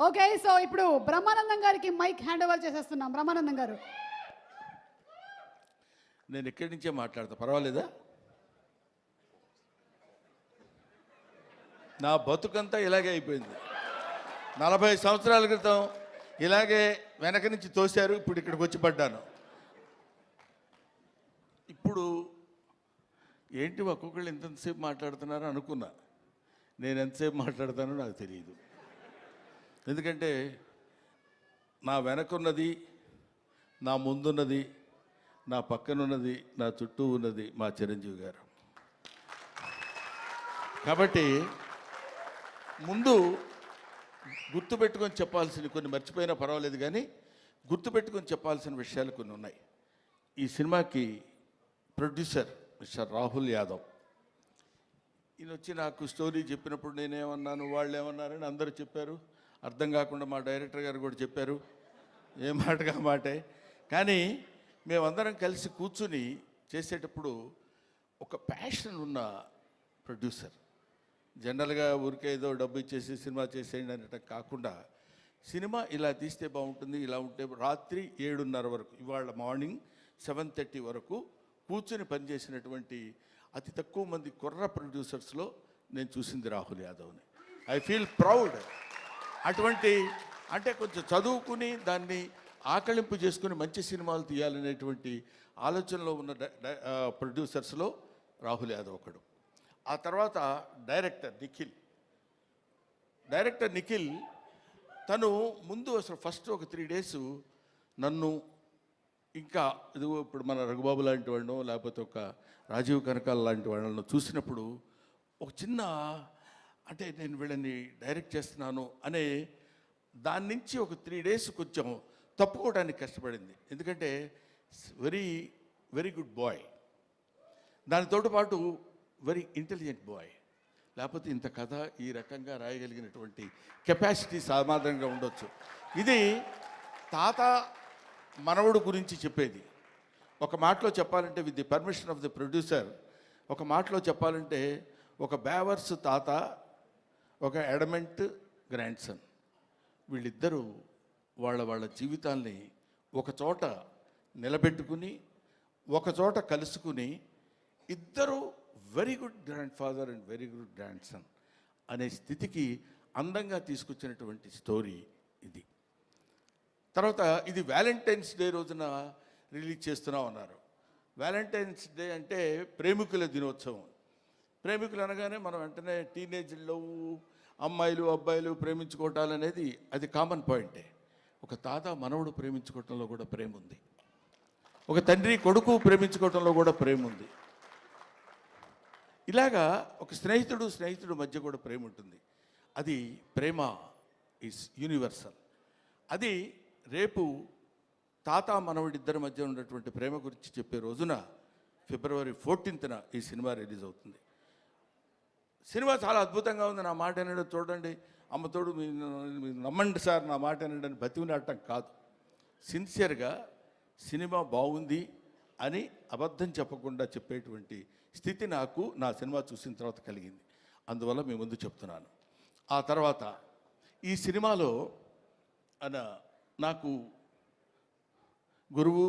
Okay, so ఇప్పుడు బ్రహ్మానందం గారికి mic hand over చేసేస్తున్నాం. బ్రహ్మానందం గారు, నేను ఇక్కడి నుంచే మాట్లాడతా, పర్వాలేదా? నా బతుకంతా ఇలాగే అయిపోయింది. 40 సంవత్సరాల క్రితం ఇలాగే వెనక నుంచి తోశారు, ఇప్పుడు ఇక్కడికి వచ్చి పడ్డాను. ఇప్పుడు ఏంటి ఒక్కొక్కళ్ళు ఎంతసేపు మాట్లాడుతున్నారో అనుకున్నా. నేను ఎంతసేపు మాట్లాడతానో నాకు తెలియదు. ఎందుకంటే నా వెనకున్నది, నా ముందున్నది, నా పక్కనున్నది, నా చుట్టూ ఉన్నది మా చిరంజీవి గారు. కాబట్టి ముందు గుర్తుపెట్టుకొని చెప్పాల్సిన కొన్ని మర్చిపోయినా పర్వాలేదు, కానీ గుర్తుపెట్టుకొని చెప్పాల్సిన విషయాలు కొన్ని ఉన్నాయి. ఈ సినిమాకి ప్రొడ్యూసర్ మిస్టర్ రాహుల్ యాదవ్. ఈయన వచ్చి నాకు స్టోరీ చెప్పినప్పుడు నేనేమన్నాను, వాళ్ళు ఏమన్నారని అందరూ చెప్పారు. అర్థం కాకుండా మా డైరెక్టర్ గారు కూడా చెప్పారు, ఏ మాటగా మాటే. కానీ మేమందరం కలిసి కూర్చుని చేసేటప్పుడు ఒక ప్యాషన్ ఉన్న ప్రొడ్యూసర్. జనరల్గా ఊరికే ఏదో డబ్బు ఇచ్చేసి సినిమా చేసేయండి అనటం కాకుండా, సినిమా ఇలా తీస్తే బాగుంటుంది, ఇలా ఉంటే రాత్రి 7:30 వరకు, ఇవాళ మార్నింగ్ 7:30 వరకు కూర్చుని పనిచేసినటువంటి అతి తక్కువ మంది కుర్ర ప్రొడ్యూసర్స్లో నేను చూసింది రాహుల్ యాదవ్ని. I feel proud. అటువంటి అంటే కొంచెం చదువుకుని దాన్ని ఆకళింపు చేసుకుని మంచి సినిమాలు తీయాలనేటువంటి ఆలోచనలో ఉన్న ప్రొడ్యూసర్స్లో రాహుల్ యాదవ్ ఒకడు. ఆ తర్వాత డైరెక్టర్ నిఖిల్ తను ముందు అసలు ఫస్ట్ ఒక 3 days నన్ను, ఇంకా ఇది ఇప్పుడు మన రఘుబాబు లాంటి వాళ్ళను, లేకపోతే ఒక రాజీవ్ కనకాల లాంటి వాళ్ళను చూసినప్పుడు ఒక చిన్న, అంటే నేను వీళ్ళని డైరెక్ట్ చేస్తున్నాను అనే దాని నుంచి ఒక 3 days కొంచెం తప్పుకోవడానికి కష్టపడింది. ఎందుకంటే వెరీ వెరీ గుడ్ బాయ్, దానితో పాటు వెరీ ఇంటెలిజెంట్ బాయ్. లేకపోతే ఇంత కథ ఈ రకంగా రాయగలిగినటువంటి కెపాసిటీ సామాన్యంగా ఉండొచ్చు. ఇది తాత మనవడు గురించి చెప్పేది. ఒక మాటలో చెప్పాలంటే, with the permission of the producer, ఒక మాటలో చెప్పాలంటే ఒక బేవర్స్ తాత, ఒక ఎడమెంట్ గ్రాండ్ సన్, వీళ్ళిద్దరూ వాళ్ళ జీవితాల్ని ఒక చోట నిలబెట్టుకుని, ఒక చోట కలుసుకుని, ఇద్దరు very good grand father and very good grand son అనే స్థితికి అందంగా తీసుకొచ్చినటువంటి స్టోరీ ఇది. తర్వాత ఇది వ్యాలంటైన్స్ డే రోజున రిలీజ్ చేస్తున్నాం అన్నారు. వ్యాలంటైన్స్ డే అంటే ప్రేమికుల దినోత్సవం. ప్రేమికులు అనగానే మనం వెంటనే టీనేజ్లో అమ్మాయిలు అబ్బాయిలు ప్రేమించుకోవటాలు అనేది అది కామన్ పాయింటే. ఒక తాత మనవడు ప్రేమించుకోవటంలో కూడా ప్రేమ ఉంది. ఒక తండ్రి కొడుకు ప్రేమించుకోవటంలో కూడా ప్రేమ ఉంది. ఇలాగా ఒక స్నేహితుడు మధ్య కూడా ప్రేమ ఉంటుంది. అది ప్రేమ ఈజ్ యూనివర్సల్. అది రేపు తాత మనవడిద్దరి మధ్య ఉన్నటువంటి ప్రేమ గురించి చెప్పే రోజున February 14th ఈ సినిమా రిలీజ్ అవుతుంది. సినిమా చాలా అద్భుతంగా ఉంది. నా మాట వినడం చూడండి, అమ్మతోడు మీరు నమ్మండి సార్, నా మాట వినడం బతికినట్టం కాదు. సిన్సియర్గా సినిమా బాగుంది అని అబద్ధం చెప్పకుండా చెప్పేటువంటి స్థితి నాకు నా సినిమా చూసిన తర్వాత కలిగింది. అందువల్ల మీ ముందు చెప్తున్నాను. ఆ తర్వాత ఈ సినిమాలో నాకు గురువు,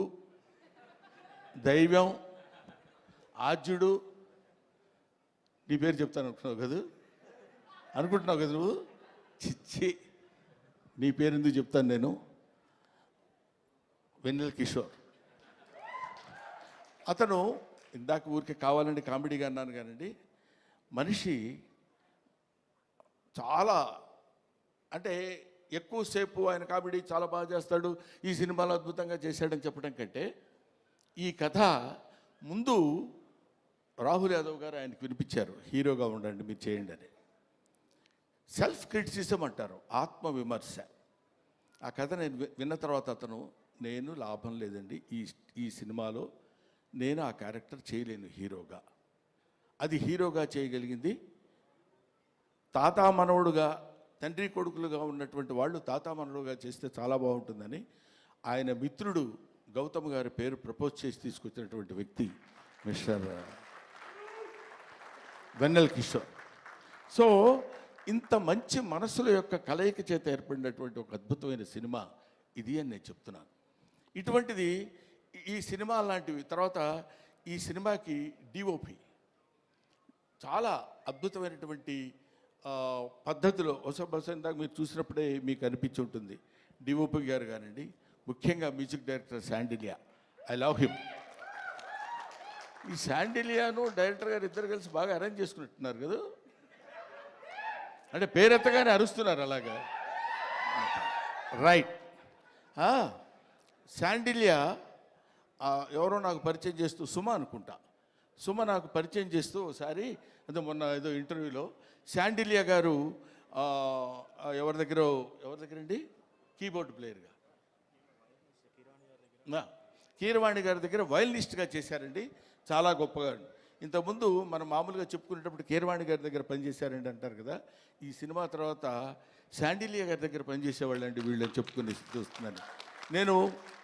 దైవం, ఆద్యుడు, నీ పేరు చెప్తాను అనుకుంటున్నావు కదా నువ్వు? చిచ్చి, నీ పేరు ఎందుకు చెప్తాను నేను? వెన్నెల కిషోర్. అతను ఇందాక ఊరికే కావాలండి కామెడీగా అన్నాను కానండి, మనిషి చాలా, అంటే ఎక్కువసేపు ఆయన కామెడీ చాలా బాగా చేస్తాడు, ఈ సినిమాలో అద్భుతంగా చేశాడని చెప్పడం కంటే, ఈ కథ ముందు రాహుల్ యాదవ్ గారు ఆయనకు వినిపించారు, హీరోగా ఉండండి మీరు చేయండి అని. సెల్ఫ్ క్రిటిసిజం అంటారు, ఆత్మవిమర్శ. ఆ కథ నేను విన్న తర్వాత అతను, నేను లాభం లేదండి ఈ సినిమాలో నేను ఆ క్యారెక్టర్ చేయలేను హీరోగా. అది హీరోగా చేయగలిగింది తాత మనవడుగా, తండ్రి కొడుకులుగా ఉన్నటువంటి వాళ్ళు తాత మనవడుగా చేస్తే చాలా బాగుంటుందని ఆయన మిత్రుడు గౌతమ్ గారి పేరు ప్రపోజ్ చేసి తీసుకొచ్చినటువంటి వ్యక్తి మిస్టర్ వెన్నెల కిషోర్. సో ఇంత మంచి మనసుల యొక్క కలయిక చేత ఏర్పడినటువంటి ఒక అద్భుతమైన సినిమా ఇది అని నేను చెప్తున్నాను. ఇటువంటిది ఈ సినిమా లాంటివి. తర్వాత ఈ సినిమాకి డిఓపి చాలా అద్భుతమైనటువంటి పద్ధతిలో బహుశా ఇందాక మీరు చూసినప్పుడే మీకు అనిపించి ఉంటుంది. డిఓపి గారు కానివ్వండి, ముఖ్యంగా music director Sandilya, I love him. ఈ శాండిలియాను డైరెక్టర్ గారు ఇద్దరు కలిసి బాగా అరేంజ్ చేసుకున్నట్టున్నారు కదా, అంటే పేరెత్తగానే అరుస్తున్నారు అలాగా. రైట్. శాండిలియా ఎవరో నాకు పరిచయం చేస్తూ, సుమ అనుకుంటా, సుమ నాకు పరిచయం చేస్తూ ఒకసారి అదే మొన్న ఏదో ఇంటర్వ్యూలో శాండిలియా గారు ఎవరి దగ్గరండి కీబోర్డ్ ప్లేయర్గా కీరవాణి గారి దగ్గర వయలినిస్ట్గా చేశారండి, చాలా గొప్పగా. ఇంతకుముందు మనం మామూలుగా చెప్పుకునేటప్పుడు కీరవాణి గారి దగ్గర పనిచేశారండి అంటారు కదా, ఈ సినిమా తర్వాత శాండిలియా గారి దగ్గర పనిచేసేవాళ్ళండి వీళ్ళని చెప్పుకుని చూస్తున్నాను నేను.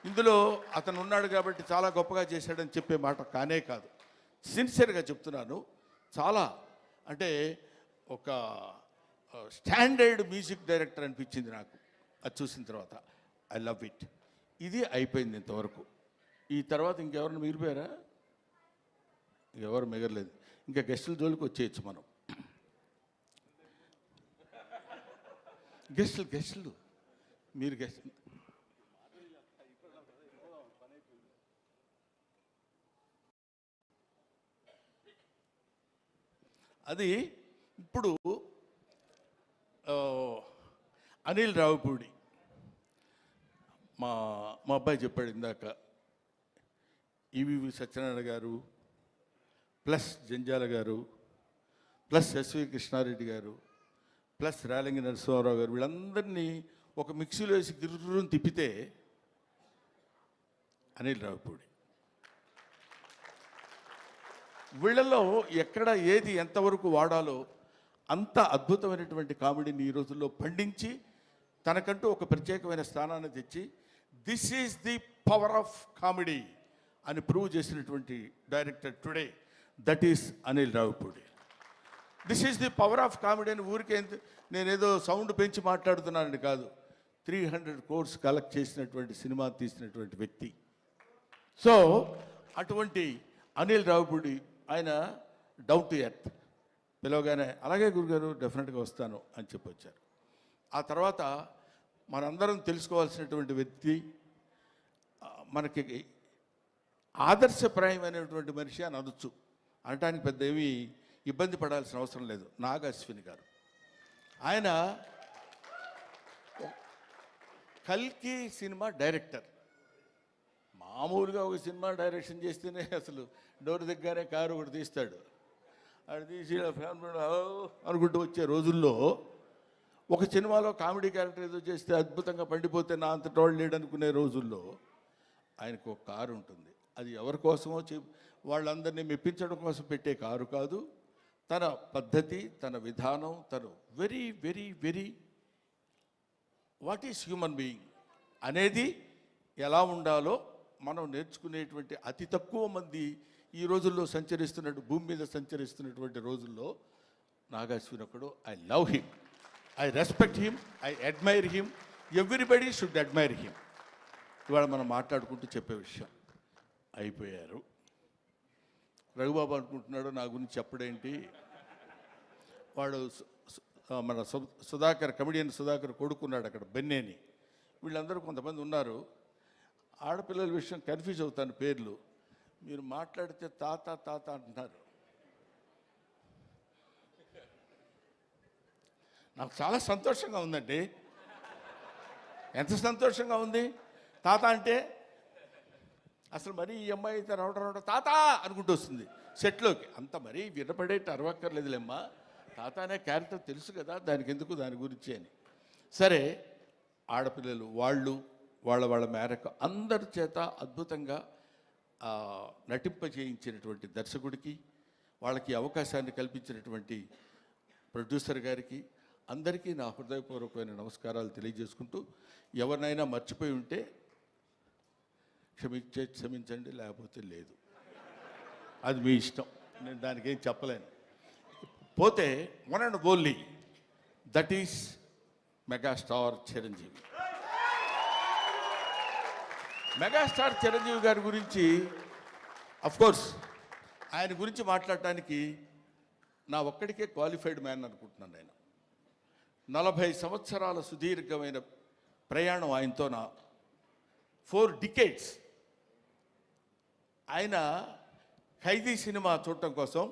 ఇందులో అతను ఉన్నాడు కాబట్టి చాలా గొప్పగా చేశాడని చెప్పే మాట కానే కాదు, సిన్సియర్గా చెప్తున్నాను. చాలా అంటే ఒక స్టాండర్డ్ మ్యూజిక్ డైరెక్టర్ అనిపించింది నాకు అది చూసిన తర్వాత. I love it. ఇది అయిపోయింది ఇంతవరకు. ఈ తర్వాత ఇంకెవరైనా మిగిలిపోయారా? ఎవరు మిగలలేదు. ఇంకా గెస్టుల జోలికి వచ్చేయచ్చు మనం. గెస్టులు మీరు గెస్ట్ అది ఇప్పుడు అనిల్ రావిపూడి మా అబ్బాయి చెప్పాడు ఇందాక, ఈవీవి సత్యనారాయణ గారు ప్లస్ జంజాల గారు ప్లస్ ఎస్వి కృష్ణారెడ్డి గారు ప్లస్ రేలంగి నరసింహారావు గారు వీళ్ళందరినీ ఒక మిక్సీలో వేసి గిర్రుని తిప్పితే అనిల్ రావిపూడి. వీళ్ళలో ఎక్కడ ఏది ఎంతవరకు వాడాలో అంత అద్భుతమైనటువంటి కామెడీని ఈ రోజుల్లో పండించి తనకంటూ ఒక ప్రత్యేకమైన స్థానాన్ని తెచ్చి this is the power of comedy అని ప్రూవ్ చేసినటువంటి director today, that is Anil Ravipudi. This is the power of comedy అని ఊరికే నేనేదో సౌండ్ పెంచి మాట్లాడుతున్నానని కాదు, 300 crores కలెక్ట్ చేసినటువంటి సినిమా తీసినటువంటి వ్యక్తి. సో అటువంటి అనిల్ రావిపూడి ఆయన డౌన్ టు ఎర్త్, పిలవగానే అలాగే గురుగారు డెఫినెట్గా వస్తాను అని చెప్పొచ్చారు. ఆ తర్వాత మనందరం తెలుసుకోవాల్సినటువంటి వ్యక్తి, మనకి ఆదర్శప్రాయమైనటువంటి మనిషి అని అనొచ్చు, అనటానికి పెద్ద ఏమీ ఇబ్బంది పడాల్సిన అవసరం లేదు. నాగ అశ్విని గారు, ఆయన కల్కి సినిమా డైరెక్టర్. మామూలుగా ఒక సినిమా డైరెక్షన్ చేస్తేనే అసలు డోర్ దగ్గరే కారు ఒకటి తీస్తాడు, అది తీసి ఫ్యామిలీ అనుకుంటూ వచ్చే రోజుల్లో ఒక సినిమాలో కామెడీ క్యారెక్టర్ ఏదో చేస్తే అద్భుతంగా పండిపోతే నా అంత టోళ్ళు లేడనుకునే రోజుల్లో ఆయనకు ఒక కారు ఉంటుంది. అది ఎవరి కోసమో వాళ్ళందరినీ మెప్పించడం కోసం పెట్టే కారు కాదు, తన పద్ధతి, తన విధానం, తను very very very what is human being అనేది ఎలా ఉండాలో మనం నేర్చుకునేటువంటి అతి తక్కువ మంది ఈ రోజుల్లో భూమి మీద సంచరిస్తున్నటువంటి రోజుల్లో నాగాశ్విన్ ఒకడు. I love him, I respect him, I admire him, everybody should admire him. ఇవాళ మనం మాట్లాడుకుంటూ చెప్పే విషయం అయిపోయారు. రఘుబాబు అనుకుంటున్నాడు నా గురించి చెప్పడేంటి, వాడు మన సుధాకర్, కమెడియన్ సుధాకర్ కొడుకున్నాడు అక్కడ బెన్నేని. వీళ్ళందరూ కొంతమంది ఉన్నారు. ఆడపిల్లల విషయం కన్ఫ్యూజ్ అవుతాను పేర్లు, మీరు మాట్లాడితే తాత తాత అంటున్నారు. నాకు చాలా సంతోషంగా ఉందండి. ఎంత సంతోషంగా ఉంది తాత అంటే. అసలు మరీ ఈ అమ్మాయి అయితే రావడం తాత అనుకుంటూ వస్తుంది సెట్లోకి. అంత మరీ వినపడేట్టు అరవక్కర్లేదులేమ్మా, తాత అనే క్యారెక్టర్ తెలుసు కదా, దానికి ఎందుకు దాని గురించి అని. సరే, ఆడపిల్లలు వాళ్ళ మేరకు అందరి చేత అద్భుతంగా నటింపజేయించినటువంటి దర్శకుడికి, వాళ్ళకి అవకాశాన్ని కల్పించినటువంటి ప్రొడ్యూసర్ గారికి అందరికీ నా హృదయపూర్వకమైన నమస్కారాలు తెలియజేసుకుంటూ, ఎవరినైనా మర్చిపోయి ఉంటే క్షమించండి, లేకపోతే లేదు, అది మీ ఇష్టం, నేను దానికి ఏం చెప్పలేను. పోతే one and only that is megastar Chiranjeevi. Megastar Chiranjeevi గారి గురించి కోర్స్ ఆయన గురించి మాట్లాడటానికి నా ఒక్కడికే క్వాలిఫైడ్ మ్యాన్ అనుకుంటున్నాను. నేను 40 సంవత్సరాల సుదీర్ఘమైన ప్రయాణం ఆయనతో, నా 4 decades. ఆయన ఖైదీ సినిమా చూడటం కోసం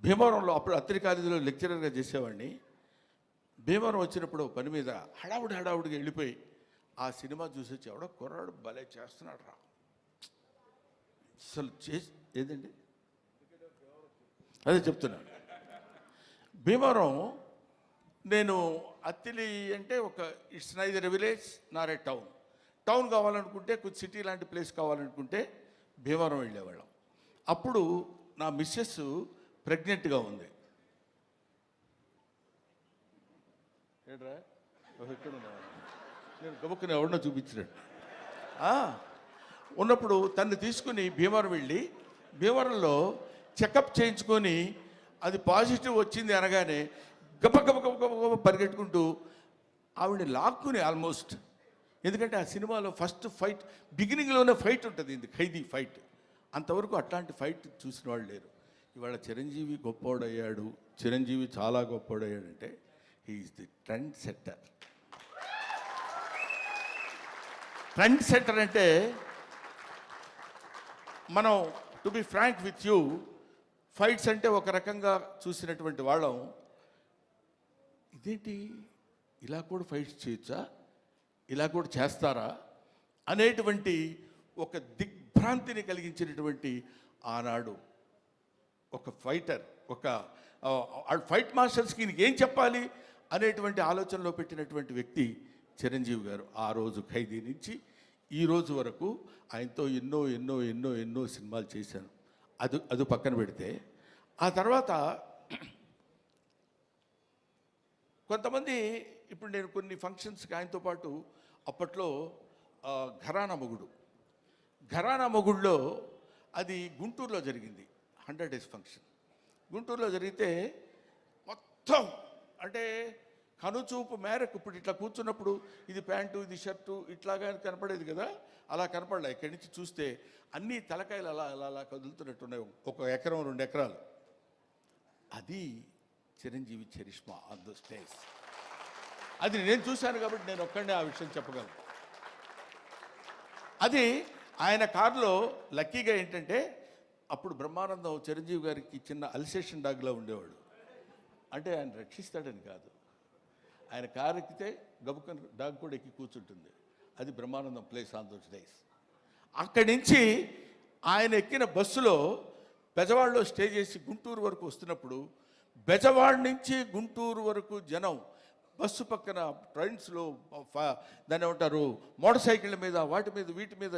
భీమవరంలో, అప్పుడు అత్తిరి కాలేజీలో లెక్చరర్గా చేసేవాడిని. భీమవరం వచ్చినప్పుడు పని మీద హడావుడిగా వెళ్ళిపోయి ఆ సినిమా చూసి వచ్చి ఎవడో కుర్రాడు భలే చేస్తున్నాడు రా, అసలు ఏదండి అదే చెప్తున్నాను. భీమవరం నేను అత్తిలి అంటే it's neither a village Nar a town కావాలనుకుంటే, కొంచెం సిటీ లాంటి ప్లేస్ కావాలనుకుంటే భీమవరం వెళ్ళేవాళ్ళం. అప్పుడు నా మిస్సెస్ ప్రెగ్నెంట్గా ఉంది. ఏడ్రా ఎక్కడ నేను గబుక్కుని ఎవరినో చూపించినట్టు ఉన్నప్పుడు తన్ని తీసుకుని భీమవరం వెళ్ళి, భీమవరంలో చెకప్ చేయించుకొని అది పాజిటివ్ వచ్చింది అనగానే గబ పరిగెట్టుకుంటూ ఆవిడని లాక్కుని ఆల్మోస్ట్, ఎందుకంటే ఆ సినిమాలో ఫస్ట్ ఫైట్ బిగినింగ్లోనే ఫైట్ ఉంటుంది, ఇది ఖైదీ ఫైట్. అంతవరకు అట్లాంటి ఫైట్ చూసిన వాళ్ళు లేరు. ఇవాళ చిరంజీవి గొప్పోడయ్యాడు, చిరంజీవి చాలా గొప్పోడయ్యాడంటే he's the trend setter. Trend setter అంటే మనం to be frank with you, fights అంటే ఒక రకంగా చూసినటువంటి వాళ్ళం, ఇదేంటి ఇలా కూడా ఫైట్స్ చేయొచ్చా, ఇలా కూడా చేస్తారా అనేటువంటి ఒక దిగ్భ్రాంతిని కలిగించినటువంటి ఆనాడు ఒక ఫైటర్, ఫైట్ మాస్టర్స్కి ఈయనకి ఏం చెప్పాలి అనేటువంటి ఆలోచనలో పెట్టినటువంటి వ్యక్తి చిరంజీవి గారు. ఆ రోజు ఖైదీ నుంచి ఈ రోజు వరకు ఆయనతో ఎన్నో ఎన్నో ఎన్నో ఎన్నో సినిమాలు చేశాను. అది పక్కన పెడితే, ఆ తర్వాత కొంతమంది, ఇప్పుడు నేను కొన్ని ఫంక్షన్స్కి ఆయనతో పాటు అప్పట్లో ఘరానా మొగుడులో అది గుంటూరులో జరిగింది, 100 days ఫంక్షన్ గుంటూరులో జరిగితే మొత్తం అంటే కనుచూపు మేరకు, ఇప్పుడు ఇట్లా కూర్చున్నప్పుడు ఇది ప్యాంటు ఇది షర్టు ఇట్లాగా కనపడేది కదా, అలా కనపడలే. ఇక్కడి నుంచి చూస్తే అన్ని తలకాయలు అలా అలా అలా కదులుతున్నట్టున్నాయి, 1 ఎకరం 2 ఎకరాలు. అది Chiranjeevi charisma on the stage. అది నేను చూశాను కాబట్టి నేను ఒక్కడే ఆ విషయం చెప్పగలను. అది ఆయన కారులో లక్కీగా ఏంటంటే, అప్పుడు బ్రహ్మానందం చిరంజీవి గారికి చిన్న అల్సేషన్ డాగ్లో ఉండేవాడు. అంటే ఆయన రక్షిస్తాడని కాదు, ఆయన కారు ఎక్కితే గబుక్కని డాగ్ కూడా ఎక్కి కూర్చుంటుంది. అది Brahmanandam place on those days. అక్కడి నుంచి ఆయన ఎక్కిన బస్సులో బెజవాడలో స్టే చేసి గుంటూరు వరకు వస్తున్నప్పుడు, బెజవాడ నుంచి గుంటూరు వరకు జనం బస్సు పక్కన ట్రైన్స్లో దాన్ని ఏమంటారు మోటార్ సైకిళ్ళ మీద వాటి మీద వీటి మీద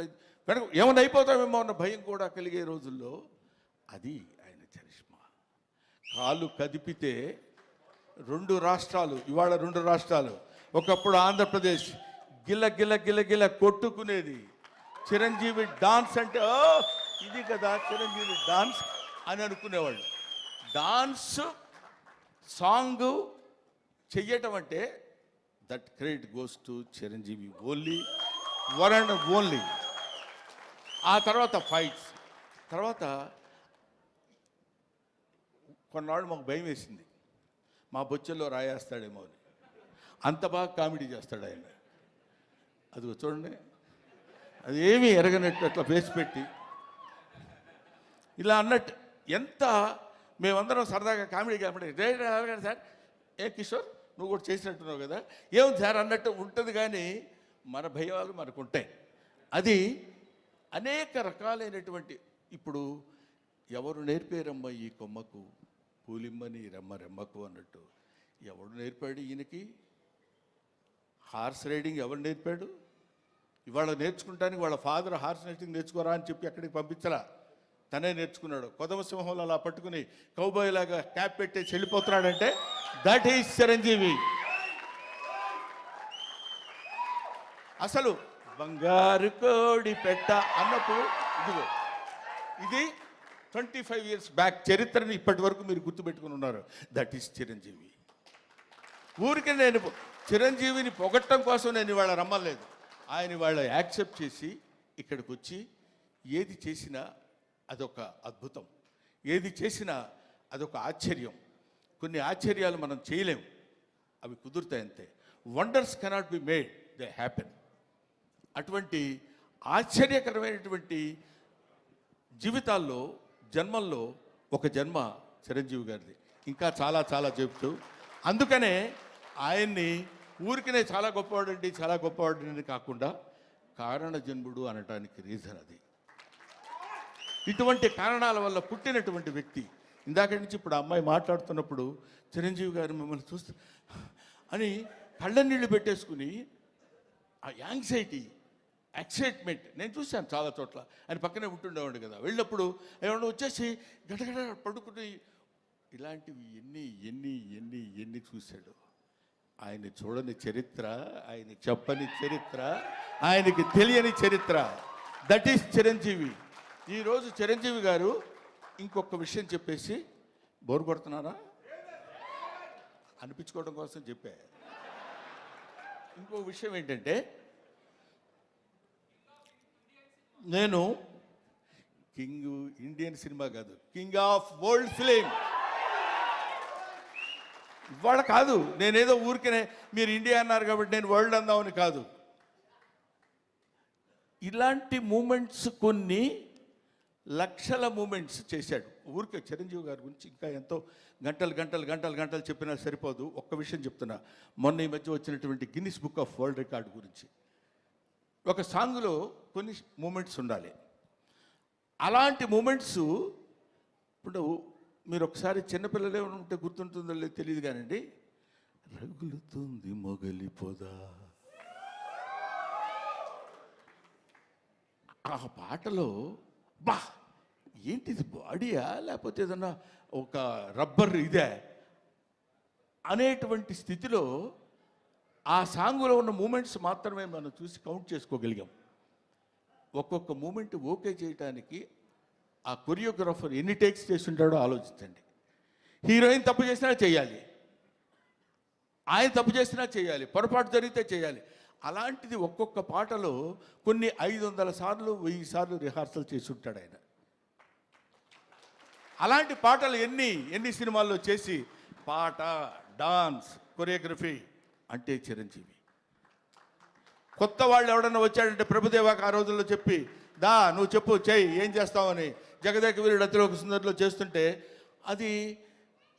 వెనక ఏమైనా అయిపోతామేమో అన్న భయం కూడా కలిగే రోజుల్లో అది ఆయన చరిష్మా. కాలు కదిపితే 2 రాష్ట్రాలు, ఇవాళ 2 రాష్ట్రాలు, ఒకప్పుడు ఆంధ్రప్రదేశ్ గిల్ల గిల్ల గిల్ల గిల్ల కొట్టుకునేది. చిరంజీవి డాన్స్ అంటే ఇది కదా చిరంజీవి డాన్స్ అని అనుకునేవాళ్ళు. డాన్స్ సాంగ్ చెయ్యటం అంటే that credit goes to Chiranjeevi only, one and only. ఆ తర్వాత ఫైట్స్, తర్వాత కొన్నాళ్ళు మాకు భయం వేసింది, మా బొచ్చల్లో రాయేస్తాడేమో అని. అంత బాగా కామెడీ చేస్తాడు ఆయన. అది చూడండి, అది ఏమీ ఎరగనట్టు అట్లా ఫేస్ పెట్టి ఇలా అన్నట్టు, ఎంత మేమందరం సరదాగా కామెడీ సార్, ఏ కిషోర్ నువ్వు కూడా చేసినట్టున్నావు కదా, ఏముంది సార్ అన్నట్టు ఉంటుంది. కానీ మన భయాలు మనకు ఉంటాయి. అది అనేక రకాలైనటువంటి, ఇప్పుడు ఎవరు నేర్పారమ్మ ఈ కొమ్మకు పూలిమ్మని రెమ్మకు అన్నట్టు, ఎవడు నేర్పాడు ఈయనకి హార్స్ రైడింగ్? ఎవరు నేర్పాడు? ఇవాళ నేర్చుకుంటానికి వాళ్ళ ఫాదర్ హార్స్ రైడింగ్ నేర్చుకోరా అని చెప్పి ఎక్కడికి పంపించరా, తనే నేర్చుకున్నాడు. కొదమ సింహంలో అలా పట్టుకుని కౌబాయ్ లాగా క్యాప్ పెట్టేసి వెళ్ళిపోతున్నాడంటే దట్ ఈస్ చిరంజీవి. అసలు బంగారు కోడి పెట్ట అన్నప్పుడు ఇదిగో, ఇది 25 years బ్యాక్ చరిత్రని ఇప్పటి వరకు మీరు గుర్తుపెట్టుకుని ఉన్నారు. That is Chiranjeevi. ఊరికి నేను చిరంజీవిని పొగట్టం కోసం నేను ఇవాళ రమ్మలేదు. ఆయన ఇవాళ యాక్సెప్ట్ చేసి ఇక్కడికి వచ్చి ఏది చేసినా అదొక అద్భుతం, ఏది చేసినా అదొక ఆశ్చర్యం. కొన్ని ఆశ్చర్యాలు మనం చేయలేము, అవి కుదురుతాయి అంతే. Wonders cannot be made, they happen. అటువంటి ఆశ్చర్యకరమైనటువంటి జీవితాల్లో జన్మల్లో ఒక జన్మ చిరంజీవి గారిది. ఇంకా చాలా చాలా చెప్తూ, అందుకనే ఆయన్ని ఊరికనే చాలా గొప్పవాడండి చాలా గొప్పవాడండి కాకుండా కారణ జన్ముడు అనటానికి రీజన్ అది. ఇటువంటి కారణాల వల్ల పుట్టినటువంటి వ్యక్తి. ఇందాక నుంచి ఇప్పుడు అమ్మాయి మాట్లాడుతున్నప్పుడు చిరంజీవి గారు మిమ్మల్ని చూస్తే అని కళ్ళ నీళ్ళు పెట్టేసుకుని ఆ యాంగ్జైటీ, ఎక్సైట్మెంట్ నేను చూశాను చాలా చోట్ల. ఆయన పక్కనే ఉంటుండేవాడు కదా, వెళ్ళినప్పుడు ఏమన్నా వచ్చేసి గడగడ పడుకుని ఇలాంటివి ఎన్ని ఎన్ని ఎన్ని ఎన్ని చూశాడు. ఆయన చూడని చరిత్ర, ఆయన చెప్పని చరిత్ర, ఆయనకి తెలియని చరిత్ర. That is Chiranjeevi. ఈరోజు చిరంజీవి గారు ఇంకొక విషయం చెప్పేసి బోరు కొడుతున్నారా అనిపించుకోవడం కోసం చెప్పా. ఇంకో విషయం ఏంటంటే, నేను కింగ్ ఇండియన్ సినిమా కాదు, కింగ్ ఆఫ్ వరల్డ్ ఫిలిం. ఇవాళ కాదు, నేనేదో ఊరికనే మీరు ఇండియా అన్నారు కాబట్టి నేను వరల్డ్ అందామని కాదు. ఇలాంటి మూమెంట్స్ కొన్ని లక్షల మూమెంట్స్ చేశాడు. ఊరికే చిరంజీవి గారి గురించి ఇంకా ఎంతో గంటలు గంటలు గంటలు గంటలు చెప్పినా సరిపోదు. ఒక్క విషయం చెప్తున్నా, మొన్న ఈ మధ్య వచ్చినటువంటి Guinness book of world record గురించి. ఒక సాంగ్లో కొన్ని మూమెంట్స్ ఉండాలి. అలాంటి మూమెంట్స్ ఇప్పుడు మీరు ఒకసారి చిన్నపిల్లలే ఉంటే గుర్తుంటుందో లేదో తెలియదు కానండి, రగులుతుంది మొగలి పొద, ఆ పాటలో బా ఏంటిది బాడీయా లేకపోతే ఏదన్నా ఒక రబ్బర్ ఇదే అనేటువంటి స్థితిలో ఆ సాంగులో ఉన్న మూమెంట్స్ మాత్రమే మనం చూసి కౌంట్ చేసుకోగలిగాం. ఒక్కొక్క మూమెంట్ ఓకే చేయడానికి ఆ కొరియోగ్రాఫర్ ఎన్ని టేక్స్ చేస్తుంటాడో ఆలోచించండి. హీరోయిన్ తప్పు చేసినా చేయాలి, ఆయన తప్పు చేసినా చేయాలి, పొరపాటు జరిగితే చేయాలి. అలాంటిది ఒక్కొక్క పాటలో కొన్ని 500 సార్లు 1000 సార్లు రిహార్సల్ చేసి ఉంటాడు ఆయన. అలాంటి పాటలు ఎన్ని సినిమాల్లో చేసి పాట, డాన్స్, కొరియోగ్రఫీ అంటే చిరంజీవి. కొత్త వాళ్ళు ఎవడన్నా వచ్చాడంటే ప్రభుదేవాకి ఆ రోజుల్లో చెప్పి దా నువ్వు చెప్పు చెయ్యి ఏం చేస్తావని జగదేక వీరుడు అతిలోక సుందరిలో చేస్తుంటే అది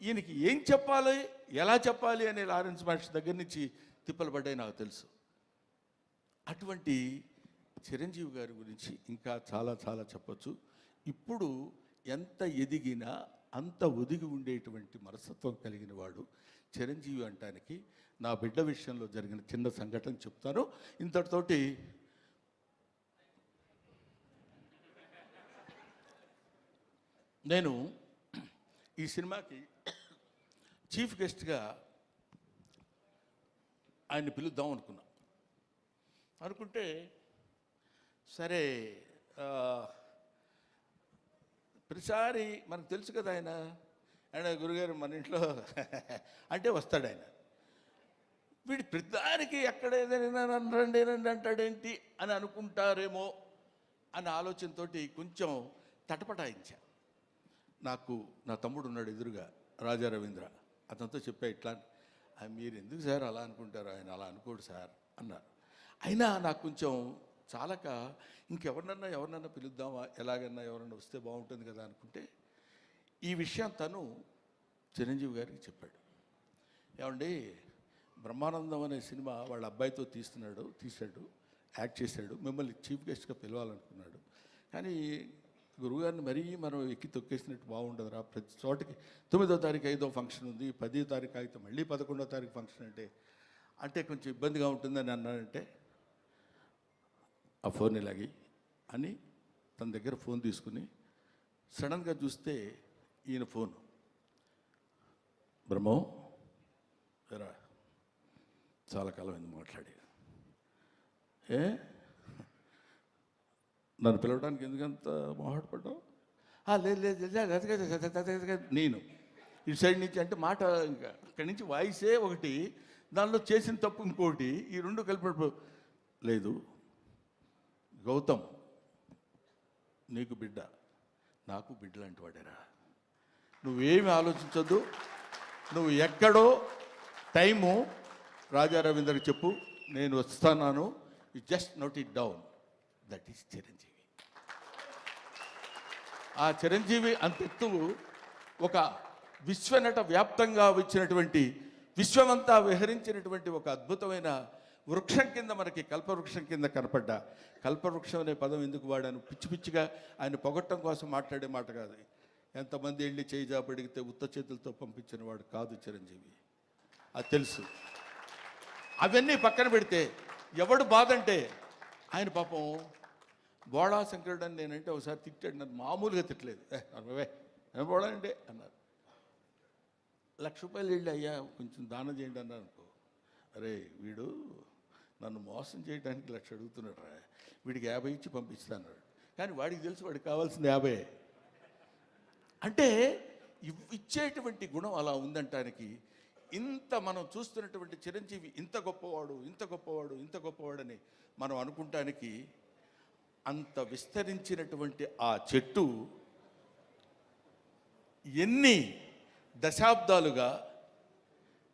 ఈయనకి ఏం చెప్పాలి ఎలా చెప్పాలి అనే లారెన్స్ మాస్టర్ దగ్గర నుంచి తిప్పలు పడ్డాయి నాకు తెలుసు. అటువంటి చిరంజీవి గారి గురించి ఇంకా చాలా చాలా చెప్పచ్చు. ఇప్పుడు ఎంత ఎదిగినా అంత ఒదిగి ఉండేటువంటి మనస్తత్వం కలిగిన వాడు చిరంజీవి అంటానికి నా బిడ్డ విషయంలో జరిగిన చిన్న సంఘటన చెప్తాను. ఇంతటితోటి నేను ఈ సినిమాకి చీఫ్ గెస్ట్గా ఆయన్ని పిలుద్దాం అనుకుంటే సరే ప్రతిసారి మనకు తెలుసు కదా ఆయన గురుగారు మన ఇంట్లో అంటే వస్తాడు ఆయన. వీడి ప్రతిదానికి ఎక్కడ ఏదైనా రండి అంటాడేంటి అని అనుకుంటారేమో అనే ఆలోచనతో కొంచెం తటపటాయించా. నాకు నా తమ్ముడు ఉన్నాడు ఎదురుగా, రాజా రవీంద్ర. అతనితో చెప్పా ఇట్లా, మీరు ఎందుకు సార్ అలా అనుకుంటారు, ఆయన అలా అనుకోడు సార్ అన్నారు. అయినా నాకు కొంచెం చాలక ఎవరినన్నా పిలుద్దామా, ఎలాగన్నా ఎవరన్నా వస్తే బాగుంటుంది కదా అనుకుంటే ఈ విషయం తను చిరంజీవి గారికి చెప్పాడు. ఏమండి బ్రహ్మానందం అనే సినిమా వాళ్ళ అబ్బాయితో తీశాడు, యాక్ట్ చేశాడు, మిమ్మల్ని చీఫ్ గెస్ట్గా పిలవాలనుకున్నాడు. కానీ గురువుగారిని మరీ మనం ఎక్కి తొక్కేసినట్టు బాగుండదురా, ప్రతి చోటికి 9వ తారీఖు 5వ ఫంక్షన్ ఉంది, 10వ తారీఖు అయితే మళ్ళీ 11వ తారీఖు ఫంక్షన్ అంటే కొంచెం ఇబ్బందిగా ఉంటుందని అన్నాడంటే ఆ ఫోన్ ఇలాగి అని తన దగ్గర ఫోన్ తీసుకుని సడన్గా చూస్తే ఈయన ఫోను, బ్రహ్మం రా చాలా కాలం అయింది మాట్లాడి, నన్ను పిలవడానికి ఎందుకంత మొహాటపడ్డావు? లేదు నేను ఇటు సైడ్ నుంచి అంటే మాట ఇంకా అక్కడి నుంచి వాయిసే ఒకటి, దానిలో చేసిన తప్పు ఇంకోటి, ఈ రెండు కలిపి లేదు. గౌతమ్ నీకు బిడ్డ, నాకు బిడ్డ లాంటి వాడేరా, నువ్వేమి ఆలోచించొద్దు, నువ్వు ఎక్కడో టైము రాజా రవీంద్రకి చెప్పు, నేను వస్తున్నాను, you just note it down, that is Chiranjeevi. ఆ చిరంజీవి అంతెత్తు ఒక విశ్వనట వ్యాప్తంగా వచ్చినటువంటి, విశ్వమంతా విహరించినటువంటి ఒక అద్భుతమైన వృక్షం కింద మనకి కల్పవృక్షం కింద కనపడ్డ. కల్పవృక్షం అనే పదం ఎందుకు వాడాను, పిచ్చి పిచ్చిగా ఆయన పొగట్టం కోసం మాట్లాడే మాట కాదు. ఎంతమంది వెళ్ళి చేయి జాబడిగితే ఉత్త చేతులతో పంపించిన వాడు కాదు చిరంజీవి, అది తెలుసు. అవన్నీ పక్కన పెడితే ఎవడు బాధ అంటే, ఆయన పాపం బోళా శంకరుడు అని నేనంటే ఒకసారి తిట్టాడు, నన్ను మామూలుగా తిట్టలేదు, ఏం బోళా అంటే అన్నారు. ₹1,00,000 వెళ్ళి అయ్యా కొంచెం దానం చేయండి అన్నారు అనుకో, అరే వీడు నన్ను మోసం చేయడానికి 1,00,000 అడుగుతున్నాడు రా, వీడికి 50 ఇచ్చి పంపిస్తాను. కానీ వాడికి తెలుసు వాడికి కావాల్సింది 50. అంటే ఇచ్చేటువంటి గుణం అలా ఉందంటానికి, ఇంత మనం చూస్తున్నటువంటి చిరంజీవి ఇంత గొప్పవాడు, ఇంత గొప్పవాడు, ఇంత గొప్పవాడని మనం అనుకుంటానికి, అంత విస్తరించినటువంటి ఆ చెట్టు ఎన్ని దశాబ్దాలుగా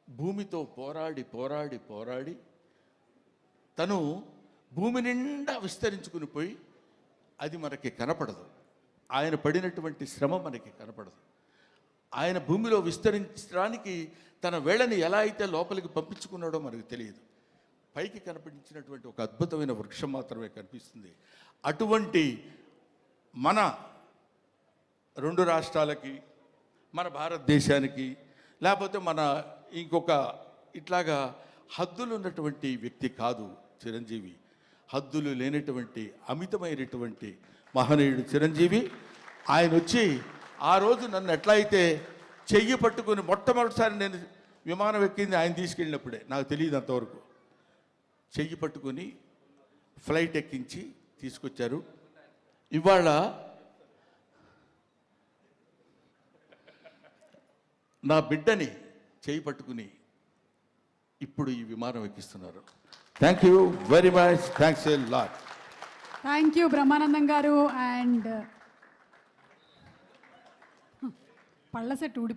భూమితో పోరాడి పోరాడి పోరాడి తను భూమి నిండా విస్తరించుకుని పోయి, అది మనకి కనపడదు. ఆయన పడినటువంటి శ్రమ మనకి కనపడదు. ఆయన భూమిలో విస్తరించడానికి తన వేళని ఎలా అయితే లోపలికి పంపించుకున్నాడో మనకు తెలియదు. పైకి కనిపించినటువంటి ఒక అద్భుతమైన వృక్షం మాత్రమే కనిపిస్తుంది. అటువంటి మన 2 రాష్ట్రాలకి, మన భారతదేశానికి, లేకపోతే మన ఇంకొక ఇట్లాగా హద్దులు ఉన్నటువంటి వ్యక్తి కాదు చిరంజీవి. హద్దులు లేనటువంటి అమితమైనటువంటి మహనీయుడు చిరంజీవి. ఆయన వచ్చి ఆ రోజు నన్ను ఎట్లా అయితే చెయ్యి పట్టుకుని, మొట్టమొదటిసారి నేను విమానం ఎక్కింది ఆయన తీసుకెళ్ళినప్పుడే, నాకు తెలియదు అంతవరకు. చెయ్యి పట్టుకుని ఫ్లైట్ ఎక్కించి తీసుకొచ్చారు. ఇవాళ నా బిడ్డని చేయి పట్టుకుని ఇప్పుడు ఈ విమానం ఎక్కిస్తున్నారు. Thank you very much, thanks a lot. Thank you Brahmanandam garu. And పళ్ళ సెట్ ఊడి